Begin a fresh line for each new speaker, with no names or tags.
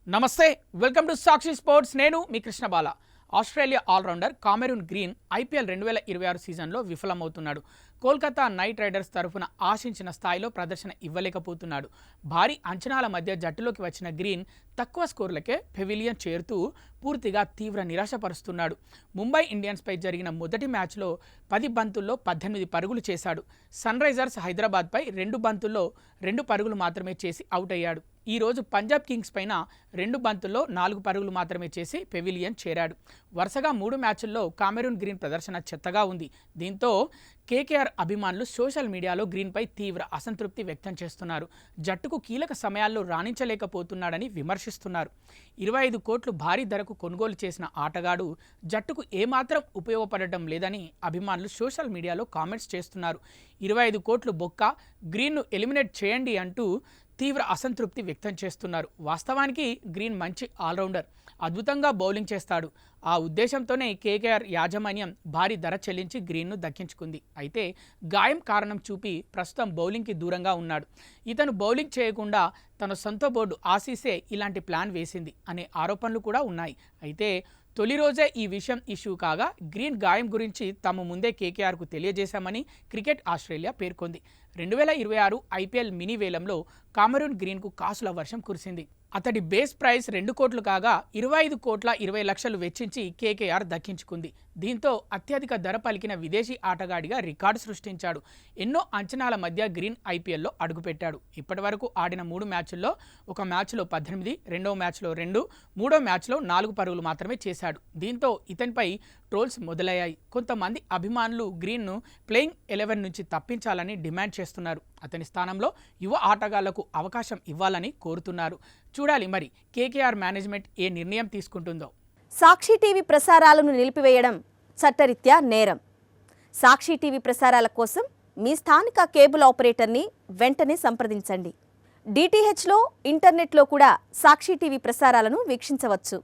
నమస్తే, welcome to Sakshi sports. నేను మీ Krishnabala. Australia allrounder Cameron Green IPL 2026 సీజన్లో విఫలమవుతున్నాడు. కోల్కతా నైట్ రైడర్స్ తరఫున ఆశించిన స్థాయిలో ప్రదర్శన ఇవ్వలేకపోతున్నాడు. భారీ అంచనాల మధ్య జట్టులోకి వచ్చిన గ్రీన్ తక్కువ స్కోర్లకే పెవిలియన్ చేరుతూ పూర్తిగా తీవ్ర నిరాశపరుస్తున్నాడు. ముంబై ఇండియన్స్పై జరిగిన మొదటి మ్యాచ్లో 10 బంతుల్లో 18 పరుగులు చేశాడు. సన్ రైజర్స్ హైదరాబాద్పై 2 బంతుల్లో 2 పరుగులు మాత్రమే చేసి అవుట్ అయ్యాడు. ఈరోజు పంజాబ్ కింగ్స్ పైన 2 బంతుల్లో 4 పరుగులు మాత్రమే చేసి పెవిలియన్ చేరాడు. వరుసగా 3 మ్యాచ్ల్లో కామెరూన్ గ్రీన్ ప్రదర్శన చెత్తగా ఉంది. దీంతో కేకేఆర్ అభిమానులు సోషల్ మీడియాలో గ్రీన్పై తీవ్ర అసంతృప్తి వ్యక్తం చేస్తున్నారు. జట్టుకు కీలక సమయాల్లో రాణించలేకపోతున్నాడని విమర్శిస్తున్నారు. 25 కోట్లు భారీ ధరకు కొనుగోలు చేసిన ఆటగాడు జట్టుకు ఏమాత్రం ఉపయోగపడటం లేదని అభిమానులు సోషల్ మీడియాలో కామెంట్స్ చేస్తున్నారు. 25 కోట్లు బొక్క, గ్రీన్ను ఎలిమినేట్ చేయండి అంటూ తీవ్ర అసంతృప్తి వ్యక్తం చేస్తున్నారు. వాస్తవానికి గ్రీన్ మంచి ఆల్రౌండర్, అద్భుతంగా బౌలింగ్ చేస్తాడు. ఆ ఉద్దేశంతోనే కేకేఆర్ యాజమాన్యం భారీ ధర చెల్లించి గ్రీన్ను దక్కించుకుంది. అయితే గాయం కారణం చూపి ప్రస్తుతం బౌలింగ్కి దూరంగా ఉన్నాడు. ఇతను బౌలింగ్ చేయకుండా తన సొంత బోర్డు ఆసీసే ఇలాంటి ప్లాన్ వేసింది అనే ఆరోపణలు కూడా ఉన్నాయి. అయితే తొలి రోజే ఈ విషయం ఇష్యూ కాగా గ్రీన్ గాయం గురించి తాము ముందే కేకేఆర్కు తెలియజేశామని క్రికెట్ ఆస్ట్రేలియా పేర్కొంది. 2026 ఐపీఎల్ మినీ వేలంలో కామెరూన్ గ్రీన్కు కాసుల వర్షం కురిసింది. అతడి బేస్ ప్రైస్ 2 కోట్లు కాగా 25 కోట్ల 20 లక్షలు వెచ్చించి కేకేఆర్ దక్కించుకుంది. దీంతో అత్యధిక ధర పలికిన విదేశీ ఆటగాడిగా రికార్డు సృష్టించాడు. ఎన్నో అంచనాల మధ్య గ్రీన్ ఐపీఎల్లో అడుగుపెట్టాడు. ఇప్పటి వరకు ఆడిన 3 మ్యాచ్ల్లో ఒక మ్యాచ్లో 18, రెండో మ్యాచ్లో 2, మూడో మ్యాచ్లో 4 పరుగులు మాత్రమే చేశాడు. దీంతో ఇతనిపై ట్రోల్స్ మొదలయ్యాయి. కొంతమంది అభిమానులు గ్రీన్ను ప్లేయింగ్ 11 నుంచి తప్పించాలని డిమాండ్ చేస్తున్నారు. అతని స్థానంలో యువ ఆటగాళ్లకు అవకాశం ఇవ్వాలని కోరుతున్నారు. చూడాలి మరి కేకేఆర్ మేనేజ్మెంట్ ఏ నిర్ణయం తీసుకుంటుందో.
సాక్షి టీవీ ప్రసారాలను నిలిపివేయడం చట్టరీత్యా నేరం. సాక్షి టీవీ ప్రసారాల కోసం మీ స్థానిక కేబుల్ ఆపరేటర్ని వెంటనే సంప్రదించండి. డిటిహెచ్లో, ఇంటర్నెట్లో కూడా సాక్షి టీవీ ప్రసారాలను వీక్షించవచ్చు.